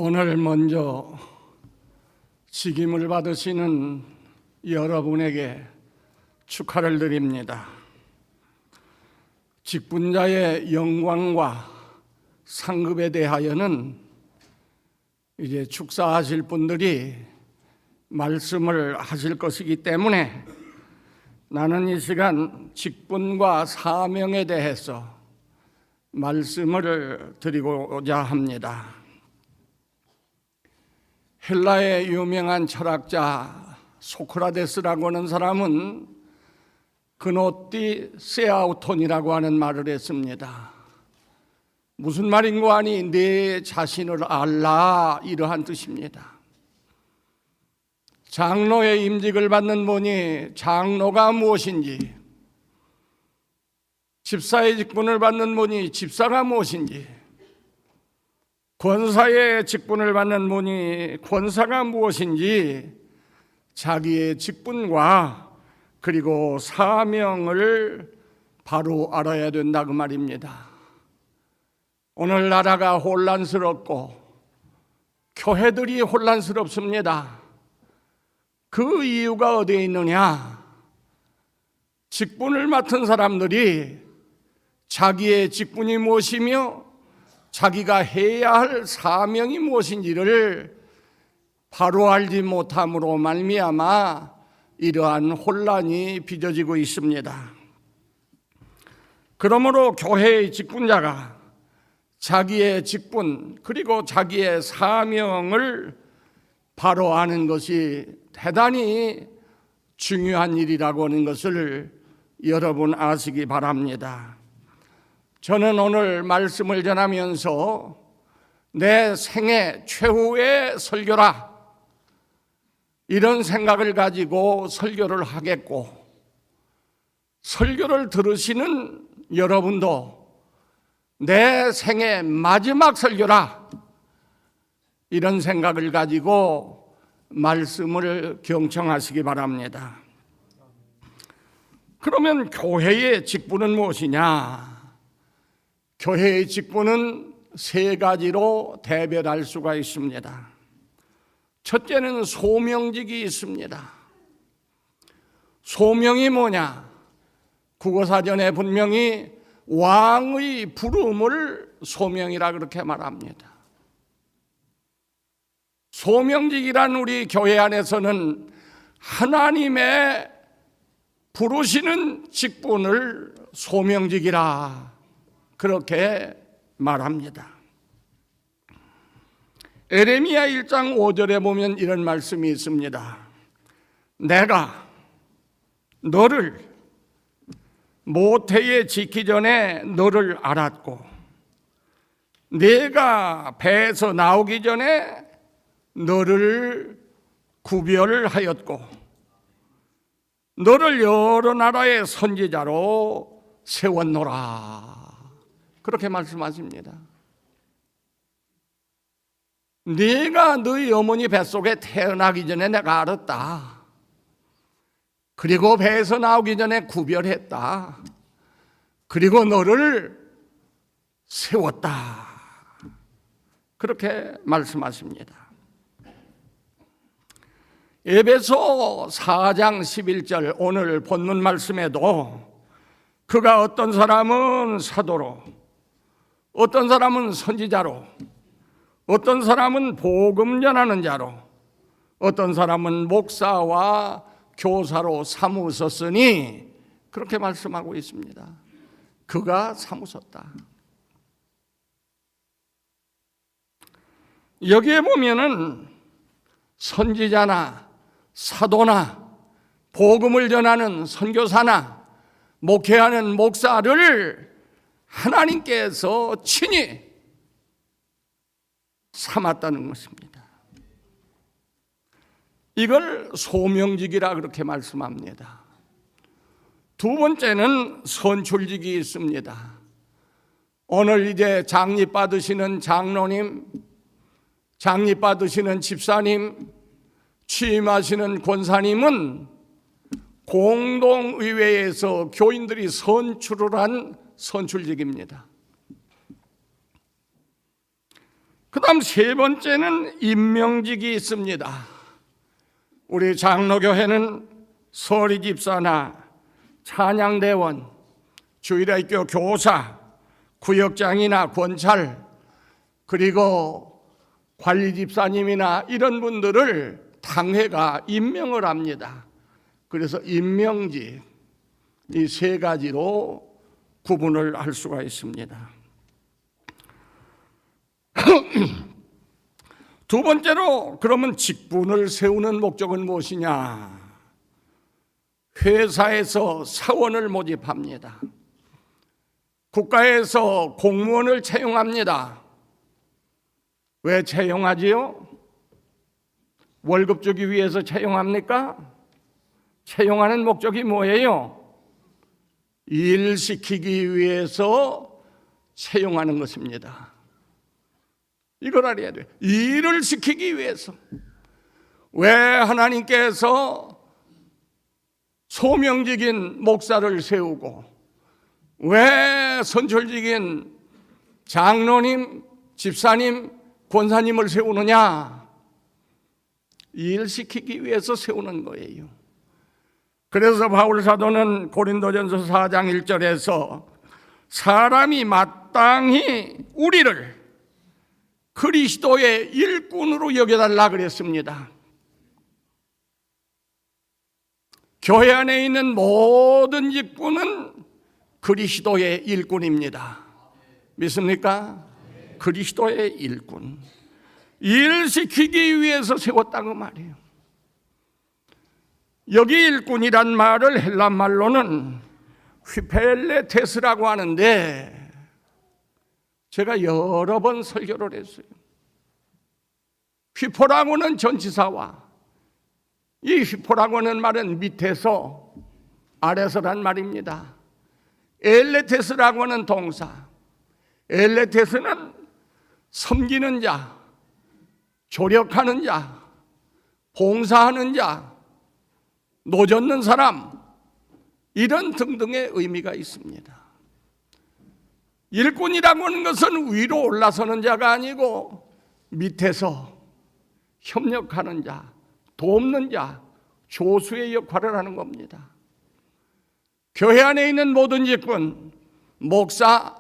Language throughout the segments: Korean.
오늘 먼저 직임을 받으시는 여러분에게 축하를 드립니다. 직분자의 영광과 상급에 대하여는 이제 축사하실 분들이 말씀을 하실 것이기 때문에 나는 이 시간 직분과 사명에 대해서 말씀을 드리고자 합니다. 헬라의 유명한 철학자 소크라테스라고 하는 사람은 그노띠 세아우톤이라고 하는 말을 했습니다. 무슨 말인고 하니 내 자신을 알라, 이러한 뜻입니다. 장로의 임직을 받는 분이 장로가 무엇인지, 집사의 직분을 받는 분이 집사가 무엇인지, 권사의 직분을 받는 분이 권사가 무엇인지 자기의 직분과 그리고 사명을 바로 알아야 된다, 그 말입니다. 오늘 나라가 혼란스럽고 교회들이 혼란스럽습니다. 그 이유가 어디에 있느냐? 직분을 맡은 사람들이 자기의 직분이 무엇이며 자기가 해야 할 사명이 무엇인지를 바로 알지 못함으로 말미암아 이러한 혼란이 빚어지고 있습니다. 그러므로 교회의 직분자가 자기의 직분 그리고 자기의 사명을 바로 아는 것이 대단히 중요한 일이라고 하는 것을 여러분 아시기 바랍니다. 저는 오늘 말씀을 전하면서 내 생애 최후의 설교라, 이런 생각을 가지고 설교를 하겠고, 설교를 들으시는 여러분도 내 생애 마지막 설교라, 이런 생각을 가지고 말씀을 경청하시기 바랍니다. 그러면 교회의 직분은 무엇이냐? 교회의 직분은 세 가지로 대별할 수가 있습니다. 첫째는 소명직이 있습니다. 소명이 뭐냐? 국어사전에 분명히 왕의 부름을 소명이라 그렇게 말합니다. 소명직이란 우리 교회 안에서는 하나님의 부르시는 직분을 소명직이라 그렇게 말합니다. 에레미야 1장 5절에 보면 이런 말씀이 있습니다. 내가 너를 모태에 짓기 전에 너를 알았고, 내가 배에서 나오기 전에 너를 구별하였고, 너를 여러 나라의 선지자로 세웠노라, 그렇게 말씀하십니다. 네가 너희 어머니 뱃속에 태어나기 전에 내가 알았다. 그리고 배에서 나오기 전에 구별했다. 그리고 너를 세웠다, 그렇게 말씀하십니다. 에베소 4장 11절 오늘 본문 말씀에도 그가 어떤 사람은 사도로, 어떤 사람은 선지자로, 어떤 사람은 복음 전하는 자로, 어떤 사람은 목사와 교사로 삼으셨으니, 그렇게 말씀하고 있습니다. 그가 삼으셨다. 여기에 보면은 선지자나 사도나 복음을 전하는 선교사나 목회하는 목사를 하나님께서 친히 삼았다는 것입니다. 이걸 소명직이라 그렇게 말씀합니다. 두 번째는 선출직이 있습니다. 오늘 이제 장립 받으시는 장로님, 장립 받으시는 집사님, 취임하시는 권사님은 공동의회에서 교인들이 선출을 한 선출직입니다. 그 다음 세 번째는 임명직이 있습니다. 우리 장로교회는 서리집사나 찬양대원, 주일학교 교사, 구역장이나 권찰, 그리고 관리집사님이나 이런 분들을 당회가 임명을 합니다. 그래서 임명직, 이 세 가지로 구분을 할 수가 있습니다. 두 번째로, 그러면 직분을 세우는 목적은 무엇이냐? 회사에서 사원을 모집합니다. 국가에서 공무원을 채용합니다. 왜 채용하지요? 월급 주기 위해서 채용합니까? 채용하는 목적이 뭐예요? 일 시키기 위해서 채용하는 것입니다. 이걸 알아야 돼요. 일을 시키기 위해서. 왜 하나님께서 소명직인 목사를 세우고, 왜 선출직인 장로님, 집사님, 권사님을 세우느냐? 일 시키기 위해서 세우는 거예요. 그래서 바울 사도는 고린도전서 4장 1절에서 사람이 마땅히 우리를 그리스도의 일꾼으로 여겨달라 그랬습니다. 교회 안에 있는 모든 직분은 그리스도의 일꾼입니다. 믿습니까? 그리스도의 일꾼. 일 시키기 위해서 세웠다고 말이에요. 여기 일꾼이란 말을 헬라 말로는 휘펠레테스라고 하는데, 제가 여러 번 설교를 했어요. 휘포라고는 전치사와, 이 휘포라고 하는 말은 밑에서 아래서란 말입니다. 엘레테스라고 하는 동사, 엘레테스는 섬기는 자, 조력하는 자, 봉사하는 자, 노젓는 사람, 이런 등등의 의미가 있습니다. 일꾼이라고 하는 것은 위로 올라서는 자가 아니고 밑에서 협력하는 자, 돕는 자, 조수의 역할을 하는 겁니다. 교회 안에 있는 모든 직분, 목사,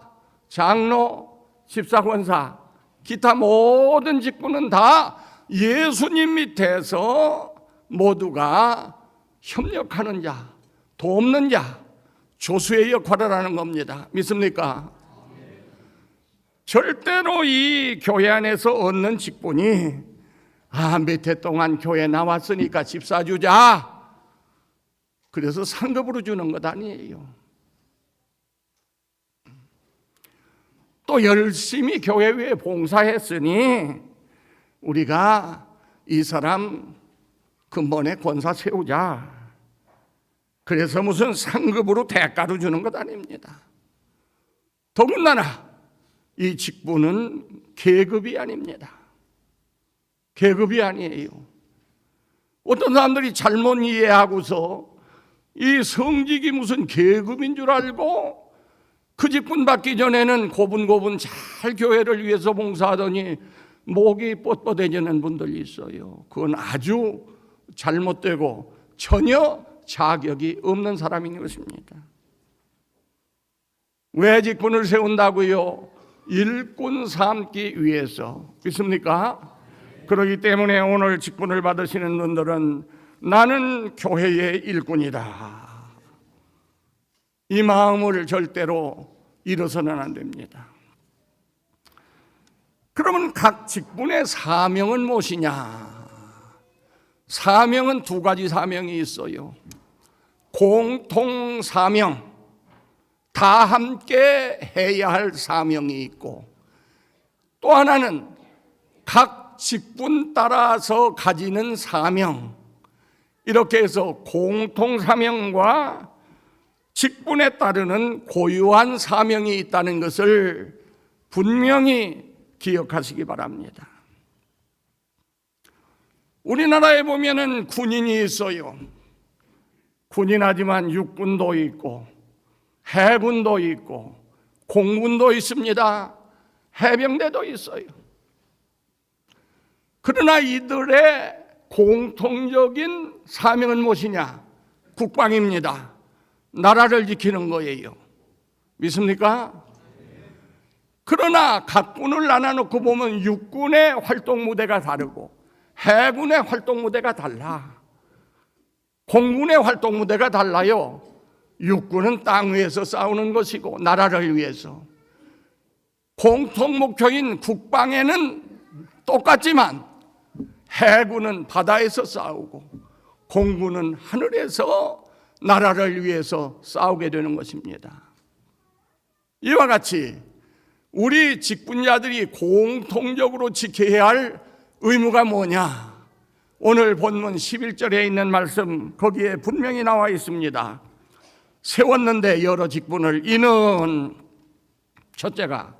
장로, 집사, 권사, 기타 모든 직분은 다 예수님 밑에서 모두가 협력하는 자, 돕는 자, 조수의 역할을 하는 겁니다. 믿습니까? 절대로 이 교회 안에서 얻는 직분이 몇 해 동안 교회 나왔으니까 집사 주자, 그래서 상급으로 주는 것 아니에요. 또 열심히 교회 위에 봉사했으니 우리가 이 사람 근본에 권사 세우자, 그래서 무슨 상급으로 대가로 주는 것 아닙니다. 더군다나 이 직분은 계급이 아닙니다. 계급이 아니에요. 어떤 사람들이 잘못 이해하고서 이 성직이 무슨 계급인 줄 알고 그 직분 받기 전에는 고분고분 잘 교회를 위해서 봉사하더니 목이 뻣뻣해지는 분들이 있어요. 그건 아주 잘못되고 전혀 자격이 없는 사람인 것입니다. 왜 직분을 세운다고요? 일꾼 삼기 위해서. 믿습니까? 그렇기 때문에 오늘 직분을 받으시는 분들은 나는 교회의 일꾼이다, 이 마음을 절대로 잃어서는 안 됩니다. 그러면 각 직분의 사명은 무엇이냐? 사명은 두 가지 사명이 있어요. 공통 사명, 다 함께 해야 할 사명이 있고, 또 하나는 각 직분 따라서 가지는 사명, 이렇게 해서 공통 사명과 직분에 따르는 고유한 사명이 있다는 것을 분명히 기억하시기 바랍니다. 우리나라에 보면은 군인이 있어요. 군인하지만 육군도 있고 해군도 있고 공군도 있습니다. 해병대도 있어요. 그러나 이들의 공통적인 사명은 무엇이냐? 국방입니다. 나라를 지키는 거예요. 믿습니까? 그러나 각 군을 나눠놓고 보면 육군의 활동 무대가 다르고 해군의 활동 무대가 달라. 공군의 활동 무대가 달라요. 육군은 땅 위에서 싸우는 것이고 나라를 위해서, 공통 목표인 국방에는 똑같지만 해군은 바다에서 싸우고 공군은 하늘에서 나라를 위해서 싸우게 되는 것입니다. 이와 같이 우리 직분자들이 공통적으로 지켜야 할 의무가 뭐냐? 오늘 본문 11절에 있는 말씀, 거기에 분명히 나와 있습니다. 세웠는데 여러 직분을, 이는 첫째가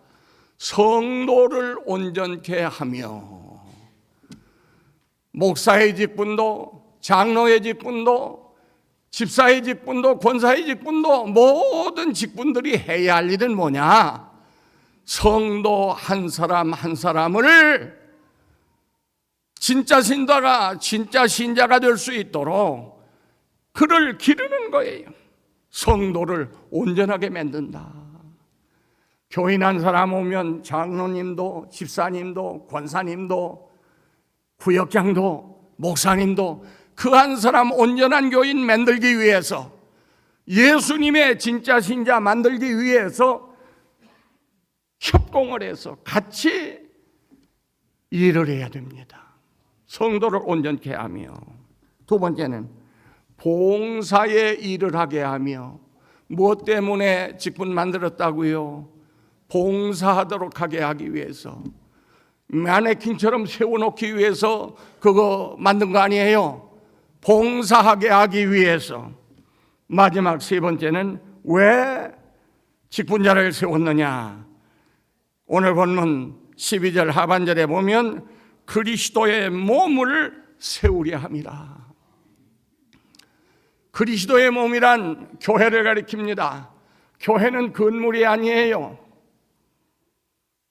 성도를 온전케 하며, 목사의 직분도, 장로의 직분도, 집사의 직분도, 권사의 직분도, 모든 직분들이 해야 할 일은 뭐냐? 성도 한 사람 한 사람을 진짜 신자가 진짜 신자가 될 수 있도록 그를 기르는 거예요. 성도를 온전하게 만든다. 교인 한 사람 오면 장로님도, 집사님도, 권사님도, 구역장도, 목사님도 그 한 사람 온전한 교인 만들기 위해서, 예수님의 진짜 신자 만들기 위해서 협공을 해서 같이 일을 해야 됩니다. 성도를 온전케 하며, 두 번째는 봉사의 일을 하게 하며, 무엇 때문에 직분 만들었다고요? 봉사하도록 하게 하기 위해서, 마네킹처럼 세워놓기 위해서 그거 만든 거 아니에요. 봉사하게 하기 위해서. 마지막 세 번째는 왜 직분자를 세웠느냐? 오늘 본문 12절 하반절에 보면 그리스도의 몸을 세우려 함이라. 그리스도의 몸이란 교회를 가리킵니다. 교회는 건물이 아니에요.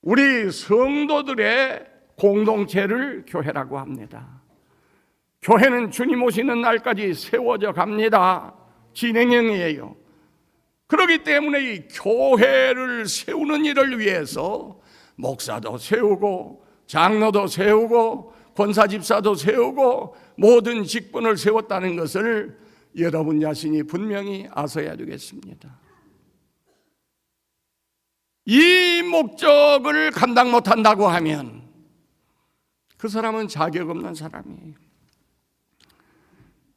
우리 성도들의 공동체를 교회라고 합니다. 교회는 주님 오시는 날까지 세워져 갑니다. 진행형이에요. 그렇기 때문에 이 교회를 세우는 일을 위해서 목사도 세우고 장로도 세우고 권사집사도 세우고 모든 직분을 세웠다는 것을 여러분 자신이 분명히 아셔야 되겠습니다. 이 목적을 감당 못한다고 하면 그 사람은 자격 없는 사람이에요.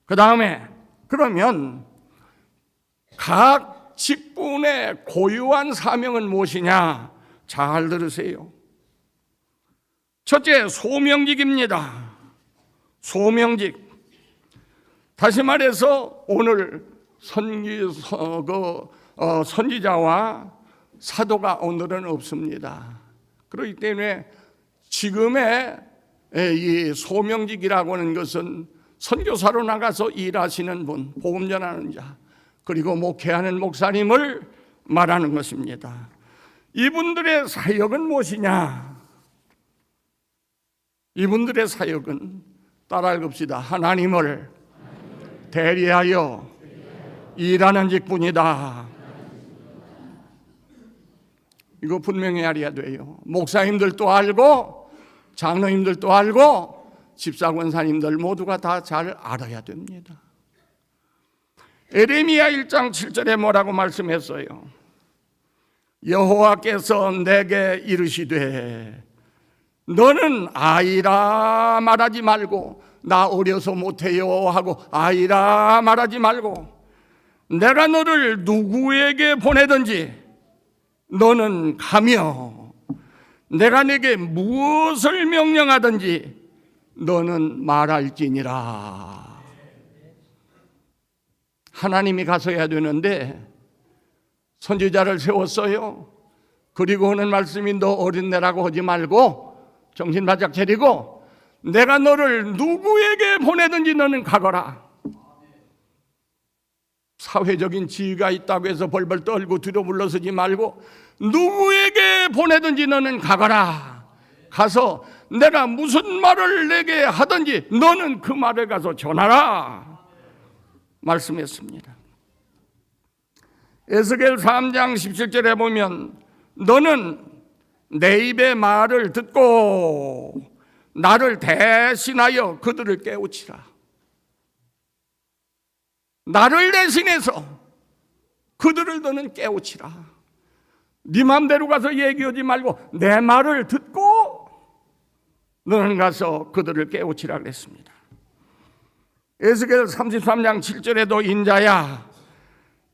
그 다음에 그러면 각 직분의 고유한 사명은 무엇이냐? 잘 들으세요. 첫째, 소명직입니다. 소명직. 다시 말해서 오늘 선지자와 사도가 오늘은 없습니다. 그렇기 때문에 지금의 이 소명직이라고 하는 것은 선교사로 나가서 일하시는 분, 복음 전하는 자, 그리고 목회하는 목사님을 말하는 것입니다. 이분들의 사역은 무엇이냐? 이분들의 사역은 따라 읽읍시다. 하나님을 대리하여 일하는 직분이다. 이거 분명히 알아야 돼요. 목사님들도 알고 장로님들도 알고 집사 권사님들 모두가 다 잘 알아야 됩니다. 에레미야 1장 7절에 뭐라고 말씀했어요? 여호와께서 내게 이르시되 너는 아이라 말하지 말고, 나 어려서 못해요 하고 아이라 말하지 말고, 내가 너를 누구에게 보내든지 너는 가며 내가 네게 무엇을 명령하든지 너는 말할지니라. 하나님이 가서야 되는데 선지자를 세웠어요. 그리고 오는 말씀이 너 어린애라고 하지 말고 정신 바짝 차리고 내가 너를 누구에게 보내든지 너는 가거라. 사회적인 지위가 있다고 해서 벌벌 떨고 뒤로 물러서지 말고 누구에게 보내든지 너는 가거라. 가서 내가 무슨 말을 내게 하든지 너는 그 말을 가서 전하라 말씀했습니다. 에스겔 3장 17절에 보면 너는 내 입의 말을 듣고 나를 대신하여 그들을 깨우치라. 나를 대신해서 그들을 너는 깨우치라. 네 맘대로 가서 얘기하지 말고 내 말을 듣고 너는 가서 그들을 깨우치라 그랬습니다. 에스겔 33장 7절에도 인자야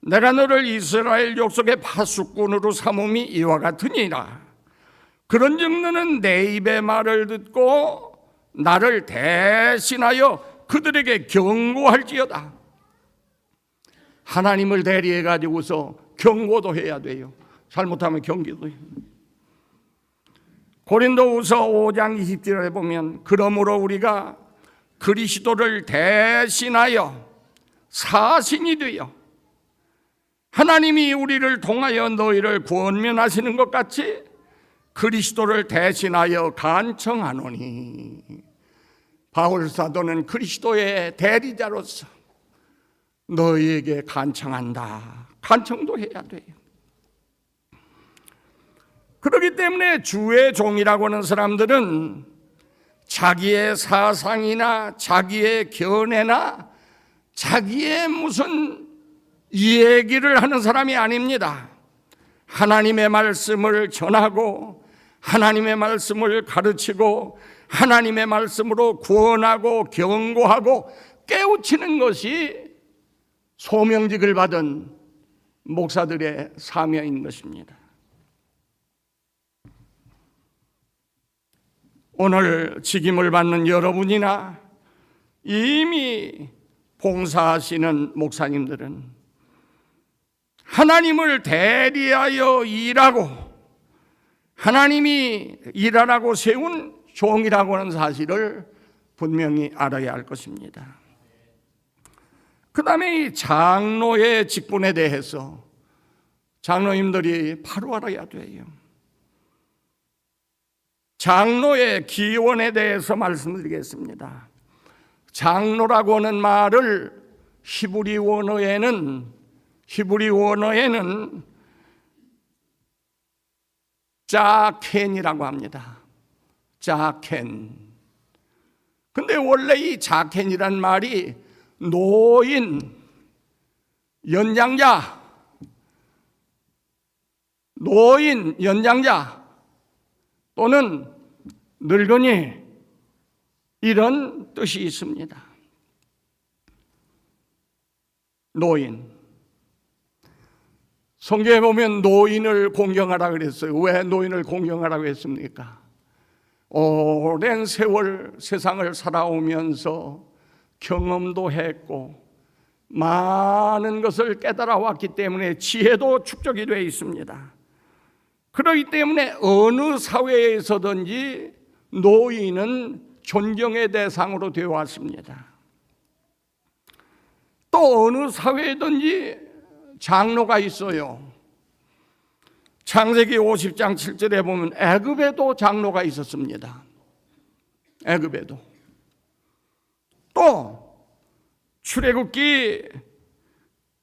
내가 너를 이스라엘 족속의 파수꾼으로 삼음이 이와 같으니라. 그런즉 너는 내 입의 말을 듣고 나를 대신하여 그들에게 경고할지어다. 하나님을 대리해 가지고서 경고도 해야 돼요. 잘못하면 경기도 해요. 고린도후서 5장 20절에 보면 그러므로 우리가 그리스도를 대신하여 사신이 되어 하나님이 우리를 통하여 너희를 권면하시는 것 같이 그리스도를 대신하여 간청하노니. 바울 사도는 그리스도의 대리자로서 너희에게 간청한다. 간청도 해야 돼요. 그렇기 때문에 주의 종이라고 하는 사람들은 자기의 사상이나 자기의 견해나 자기의 무슨 얘기를 하는 사람이 아닙니다. 하나님의 말씀을 전하고 하나님의 말씀을 가르치고 하나님의 말씀으로 구원하고 경고하고 깨우치는 것이 소명직을 받은 목사들의 사명인 것입니다. 오늘 직임을 받는 여러분이나 이미 봉사하시는 목사님들은 하나님을 대리하여 일하고 하나님이 일하라고 세운 종이라고 하는 사실을 분명히 알아야 할 것입니다. 그 다음에 이 장로의 직분에 대해서 장로님들이 바로 알아야 돼요. 장로의 기원에 대해서 말씀드리겠습니다. 장로라고 하는 말을 히브리 원어에는 자켄이라고 합니다. 자켄. 근데 원래 이 자켄이란 말이 노인, 연장자, 또는 늙은이 이런 뜻이 있습니다. 노인. 성경에 보면 노인을 공경하라 그랬어요. 왜 노인을 공경하라고 했습니까? 오랜 세월 세상을 살아오면서 경험도 했고 많은 것을 깨달아 왔기 때문에 지혜도 축적이 되어 있습니다. 그렇기 때문에 어느 사회에서든지 노인은 존경의 대상으로 되어 왔습니다. 또 어느 사회든지 장로가 있어요. 창세기 50장 7절에 보면 애굽에도 장로가 있었습니다. 애굽에도. 또 출애굽기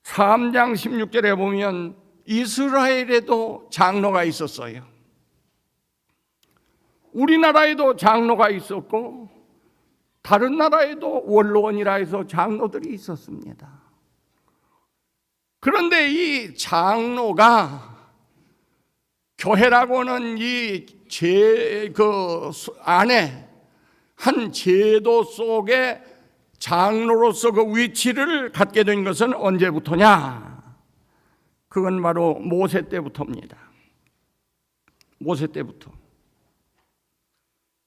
3장 16절에 보면 이스라엘에도 장로가 있었어요. 우리나라에도 장로가 있었고 다른 나라에도 원로원이라 해서 장로들이 있었습니다. 그런데 이 장로가 교회라고 하는 안에 한 제도 속에 장로로서 그 위치를 갖게 된 것은 언제부터냐? 그건 바로 모세 때부터입니다. 모세 때부터.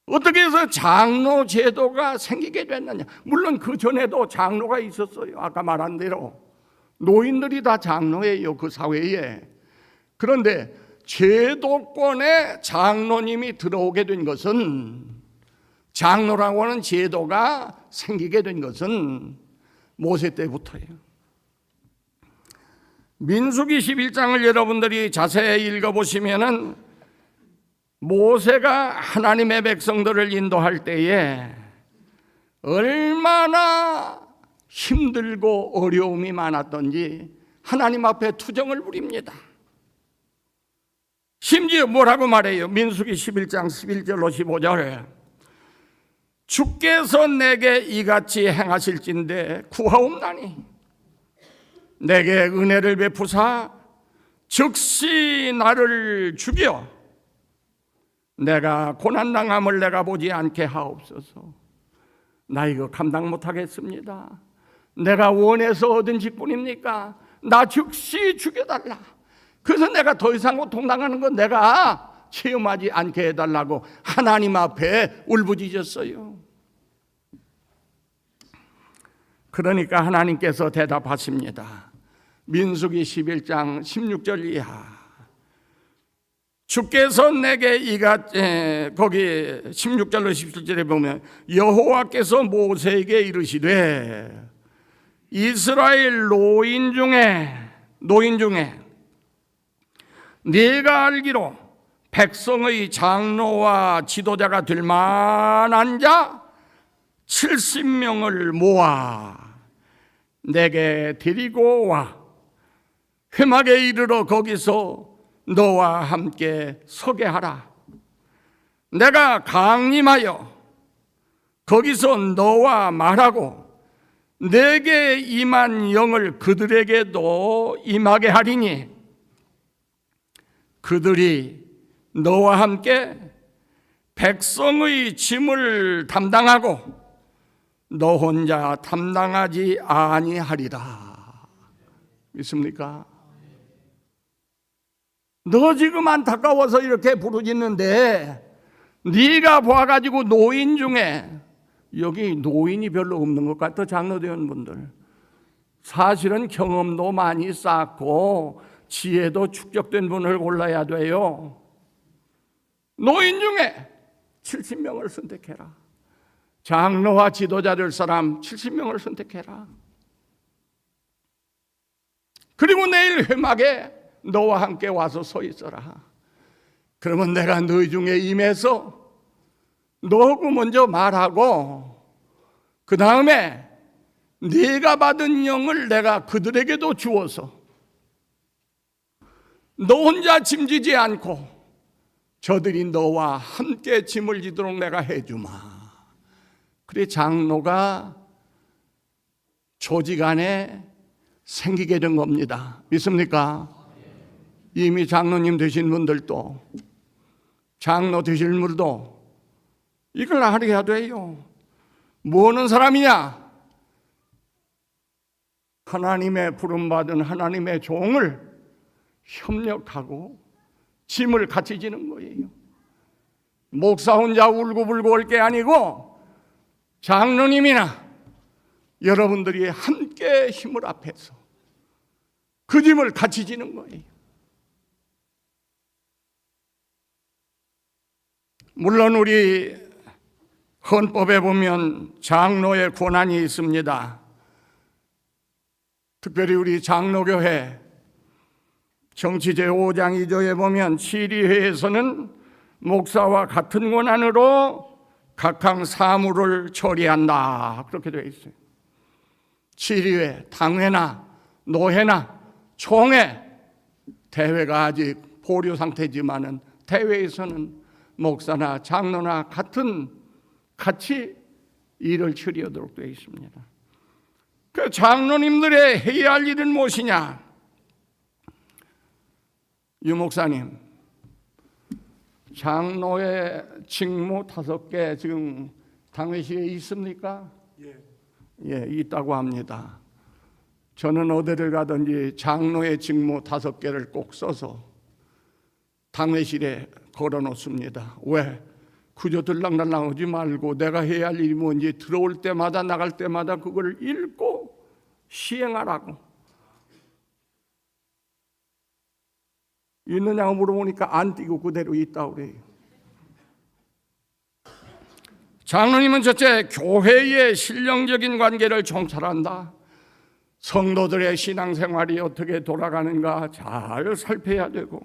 어떻게 해서 장로 제도가 생기게 됐느냐? 물론 그 전에도 장로가 있었어요. 아까 말한 대로 노인들이 다 장로예요, 그 사회에. 그런데 제도권에 장로님이 들어오게 된 것은, 장로라고 하는 제도가 생기게 된 것은 모세 때부터예요. 민수기 11장을 여러분들이 자세히 읽어보시면은 모세가 하나님의 백성들을 인도할 때에 얼마나 힘들고 어려움이 많았던지 하나님 앞에 투정을 부립니다. 심지어 뭐라고 말해요? 민수기 11장 11절로 15절. 주께서 내게 이같이 행하실진대 구하옵나니 내게 은혜를 베푸사 즉시 나를 죽여 내가 고난당함을 내가 보지 않게 하옵소서. 나 이거 감당 못하겠습니다. 내가 원해서 얻은 직분입니까? 나 즉시 죽여달라. 그래서 내가 더 이상 고통당하는 건 내가 체험하지 않게 해달라고 하나님 앞에 울부짖었어요. 그러니까 하나님께서 대답하십니다. 민수기 11장 16절 이하. 주께서 내게 거기 16절로 17절에 보면 여호와께서 모세에게 이르시되 이스라엘 노인 중에 네가 알기로 백성의 장로와 지도자가 될 만한 자 70명을 모아 내게 데리고 와 회막에 이르러 거기서 너와 함께 서게 하라. 내가 강림하여 거기서 너와 말하고 내게 임한 영을 그들에게도 임하게 하리니 그들이 너와 함께 백성의 짐을 담당하고 너 혼자 담당하지 아니하리라. 믿습니까? 너 지금 안타까워서 이렇게 부르짖는데 네가 봐가지고 노인 중에, 여기 노인이 별로 없는 것 같아. 장로대원분들 사실은 경험도 많이 쌓고 지혜도 축적된 분을 골라야 돼요. 노인 중에 70명을 선택해라. 장로와 지도자 될 사람 70명을 선택해라. 그리고 내일 회막에 너와 함께 와서 서 있어라. 그러면 내가 너희 중에 임해서 너하고 먼저 말하고 그 다음에 네가 받은 영을 내가 그들에게도 주어서 너 혼자 짐지지 않고 저들이 너와 함께 짐을 지도록 내가 해주마. 그래 장로가 조직 안에 생기게 된 겁니다. 믿습니까? 이미 장로님 되신 분들도 장로 되실 분들도 이걸 알아야 돼요. 뭐하는 사람이냐? 하나님의 부름받은 하나님의 종을 협력하고 짐을 같이 지는 거예요. 목사 혼자 울고불고 올 게 아니고 장로님이나 여러분들이 함께 힘을 합해서 그 짐을 같이 지는 거예요. 물론 우리 헌법에 보면 장로의 권한이 있습니다. 특별히 우리 장로교회 정치 제5장 2조에 보면 치리회에서는 목사와 같은 권한으로 각항 사무를 처리한다. 그렇게 되어 있어요. 치리회, 당회나 노회나 총회, 대회가 아직 보류 상태지만은 대회에서는 목사나 장로나 같이 일을 처리하도록 되어 있습니다. 그 장로님들의 해야 할 일은 무엇이냐? 유 목사님, 장로의 직무 5개 지금 당회실에 있습니까? 예, 있다고 합니다. 저는 어디를 가든지 장로의 직무 5개를 꼭 써서 당회실에 걸어 놓습니다. 왜? 그저 들락날락 하지 말고 내가 해야 할 일이 뭔지 들어올 때마다 나갈 때마다 그걸 읽고 시행하라고. 있느냐고 물어보니까 안 띄고 그대로 있다고 그래요. 장로님은 첫째, 교회의 신령적인 관계를 총찰한다. 성도들의 신앙생활이 어떻게 돌아가는가 잘 살펴야 되고,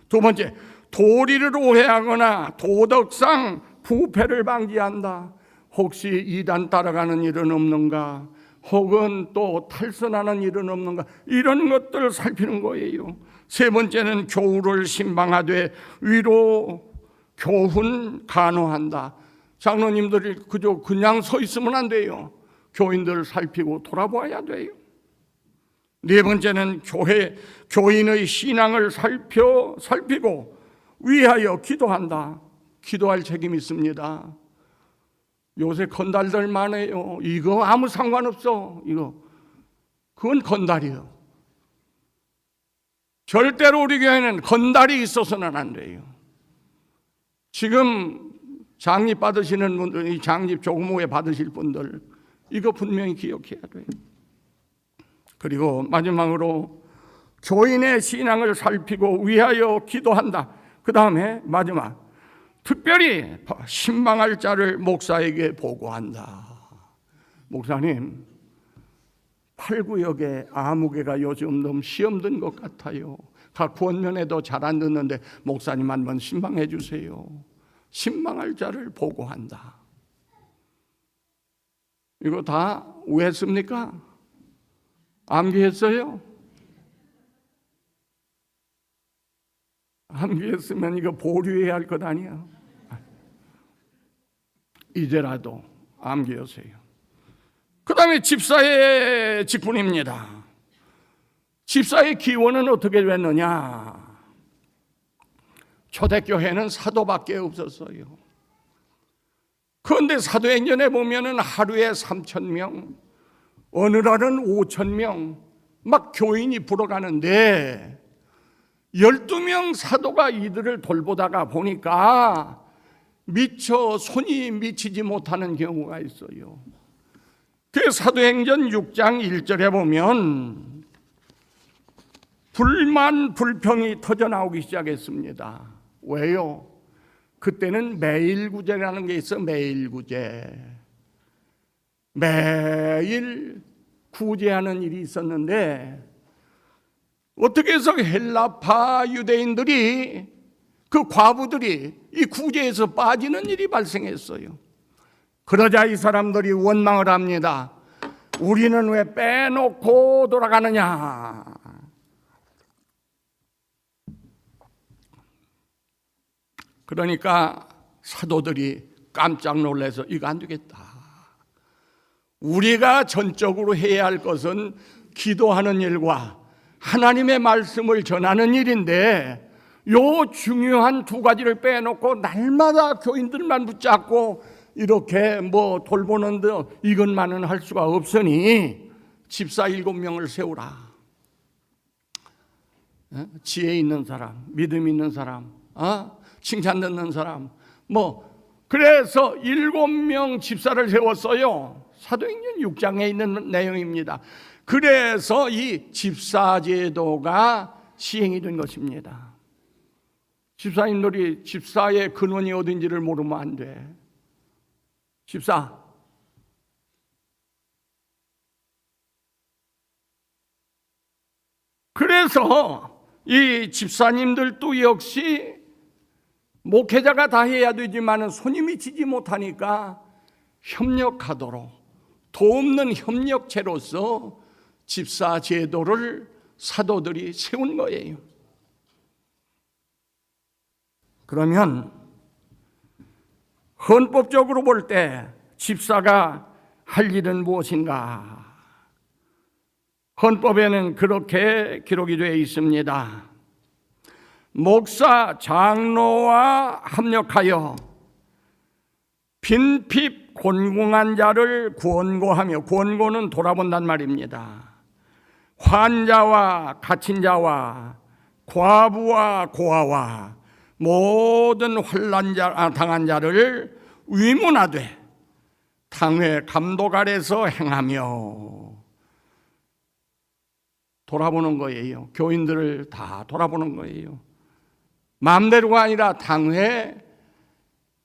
두 번째, 도리를 오해하거나 도덕상 부패를 방지한다. 혹시 이단 따라가는 일은 없는가? 혹은 또 탈선하는 일은 없는가? 이런 것들을 살피는 거예요. 세 번째는 교우를 신방하되 위로 교훈 간호한다. 장로님들이 그냥 서 있으면 안 돼요. 교인들을 살피고 돌아보아야 돼요. 네 번째는 교인의 신앙을 살피고 위하여 기도한다. 기도할 책임이 있습니다. 요새 건달들 많아요. 이거 아무 상관없어. 그건 건달이에요. 절대로 우리 교회는 건달이 있어서는 안 돼요. 지금 장립 받으시는 분들, 이 장립 조금후에 받으실 분들, 이거 분명히 기억해야 돼요. 그리고 마지막으로 교인의 신앙을 살피고 위하여 기도한다. 그 다음에 마지막, 특별히 신방할 자를 목사에게 보고한다. 목사님, 8구역에 아무개가 요즘 너무 시험 든 것 같아요. 각 구원면에도 잘 안 듣는데 목사님 한번 신방해 주세요. 신방할 자를 보고한다. 이거 다 왜 했습니까? 암기했어요? 암기했으면 이거 보류해야 할 것 아니야. 이제라도 암기하세요. 그 다음에 집사의 직분입니다. 집사의 기원은 어떻게 됐느냐? 초대교회는 사도밖에 없었어요. 그런데 사도행전에 보면은 하루에 3,000명, 어느 날은 5,000명 막 교인이 불어가는데 12명 사도가 이들을 돌보다가 보니까 미처 손이 미치지 못하는 경우가 있어요. 그 사도행전 6장 1절에 보면 불만 불평이 터져 나오기 시작했습니다. 왜요? 그때는 매일구제라는 게 있어. 매일구제. 매일 구제하는 일이 있었는데 어떻게 해서 헬라파 유대인들이, 그 과부들이 이 구제에서 빠지는 일이 발생했어요. 그러자 이 사람들이 원망을 합니다. 우리는 왜 빼놓고 돌아가느냐? 그러니까 사도들이 깜짝 놀라서 이거 안 되겠다. 우리가 전적으로 해야 할 것은 기도하는 일과 하나님의 말씀을 전하는 일인데 요 중요한 두 가지를 빼놓고 날마다 교인들만 붙잡고 이렇게 돌보는 데 이것만은 할 수가 없으니 집사 7명을 세우라. 지혜 있는 사람, 믿음 있는 사람, 칭찬 듣는 사람, 그래서 7명 집사를 세웠어요. 사도행전 6장에 있는 내용입니다. 그래서 이 집사제도가 시행이 된 것입니다. 집사님들이 집사의 근원이 어딘지를 모르면 안 돼. 집사, 그래서 이 집사님들도 역시 목회자가 다 해야 되지만 손이 미치지 못하니까 협력하도록 돕는 협력체로서 집사 제도를 사도들이 세운 거예요. 그러면 헌법적으로 볼 때 집사가 할 일은 무엇인가? 헌법에는 그렇게 기록이 되어 있습니다. 목사, 장로와 합력하여 빈핍 곤궁한 자를 권고하며, 권고는 돌아본단 말입니다. 환자와 갇힌 자와 과부와 고아와 모든 환난 당한 자를 위문하되 당회 감독 아래서 행하며, 돌아보는 거예요. 교인들을 다 돌아보는 거예요. 마음대로가 아니라 당회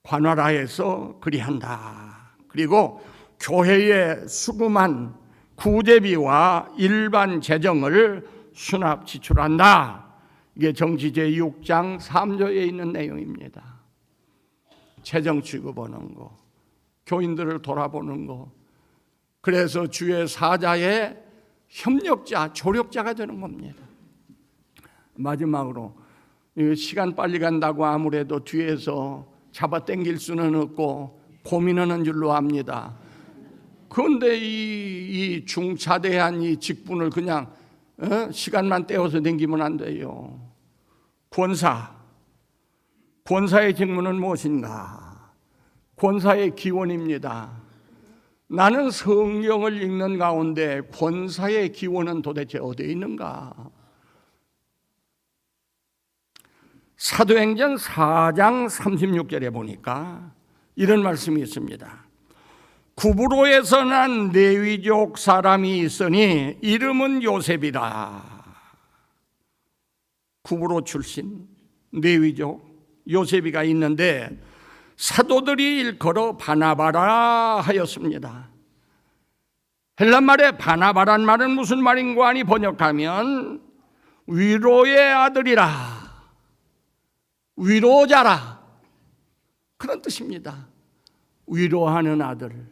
관할하에서 그리한다. 그리고 교회에 수금한 구제비와 일반 재정을 수납 지출한다. 이게 정치 제6장 3조에 있는 내용입니다. 재정 취급하는 거, 교인들을 돌아보는 거. 그래서 주의 사자의 협력자, 조력자가 되는 겁니다. 마지막으로 시간 빨리 간다고 아무래도 뒤에서 잡아 당길 수는 없고 고민하는 줄로 압니다. 그런데 이 중차대한 이 직분을 그냥 시간만 떼어서 당기면 안 돼요. 권사의 직무는 무엇인가? 권사의 기원입니다. 나는 성경을 읽는 가운데 권사의 기원은 도대체 어디에 있는가? 사도행전 4장 36절에 보니까 이런 말씀이 있습니다. 구브로에서 난 레위족 사람이 있으니 이름은 요셉이라. 구브로 출신 레위족 요셉이가 있는데 사도들이 일컬어 바나바라 하였습니다. 헬란말에 바나바란 말은 무슨 말인가 하니 번역하면 위로의 아들이라, 위로자라, 그런 뜻입니다. 위로하는 아들,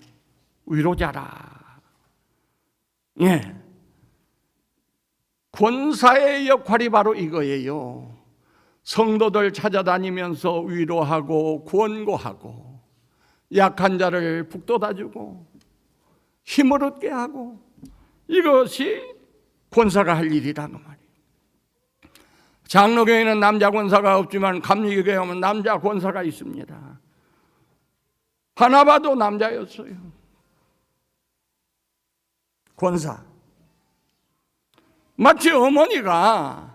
위로자라. 예, 권사의 역할이 바로 이거예요. 성도들 찾아다니면서 위로하고 권고하고 약한 자를 북돋아주고 힘을 얻게 하고, 이것이 권사가 할 일이라는 말이에요. 장로교회는 남자 권사가 없지만 감리교회에 오면 남자 권사가 있습니다. 바나바도 남자였어요. 권사. 마치 어머니가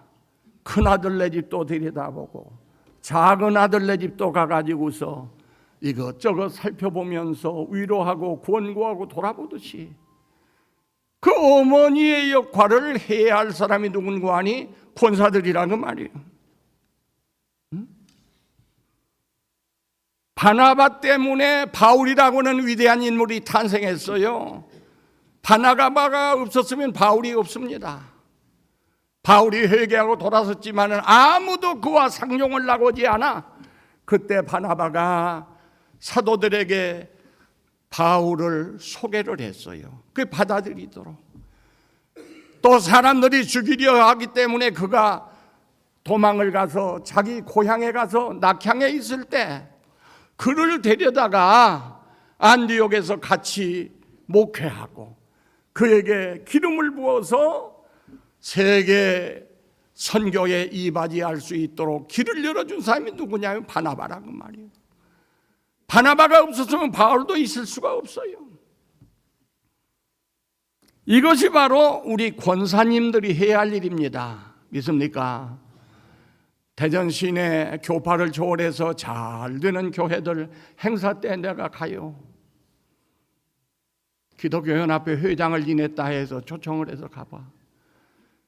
큰아들 집도 들여다보고 작은 아들 집도 가가지고서 이것저것 살펴보면서 위로하고 권고하고 돌아보듯이 그 어머니의 역할을 해야 할 사람이 누군가 하니 권사들이라는 말이에요. 바나바 때문에 바울이라고는 위대한 인물이 탄생했어요. 바나바가 없었으면 바울이 없습니다. 바울이 회개하고 돌아섰지만 아무도 그와 상종을 나고지 않아. 그때 바나바가 사도들에게 바울을 소개를 했어요. 그게 받아들이도록. 또 사람들이 죽이려 하기 때문에 그가 도망을 가서 자기 고향에 가서 낙향에 있을 때 그를 데려다가 안디옥에서 같이 목회하고 그에게 기름을 부어서 세계 선교에 이바지할 수 있도록 길을 열어준 사람이 누구냐면 바나바라고 말이에요. 바나바가 없었으면 바울도 있을 수가 없어요. 이것이 바로 우리 권사님들이 해야 할 일입니다. 믿습니까? 대전 시내 교파를 초월해서 잘 되는 교회들 행사 때 내가 가요. 기독교연합회 회장을 지냈다 해서 초청을 해서 가봐.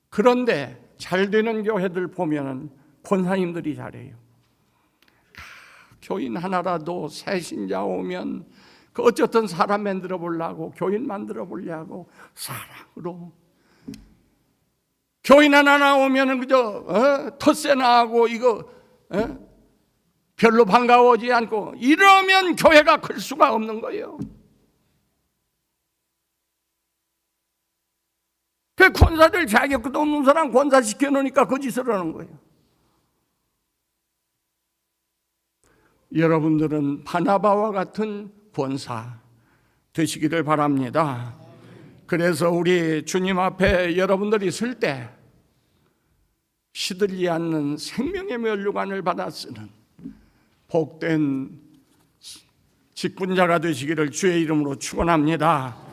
그런데 잘 되는 교회들 보면 권사님들이 잘해요. 교인 하나라도 새 신자 오면 그 어쨌든 사람 만들어 보려고, 교인 만들어 보려고 사랑으로. 교인 하나 나오면 그저 텃세나 하고 이거 별로 반가워하지 않고 이러면 교회가 클 수가 없는 거예요. 그 권사들 자격도 없는 사람 권사 시켜놓으니까 거짓을 하는 거예요. 여러분들은 바나바와 같은 권사 되시기를 바랍니다. 그래서 우리 주님 앞에 여러분들이 설 때 시들지 않는 생명의 면류관을 받아 쓰는 복된 직분자가 되시기를 주의 이름으로 축원합니다.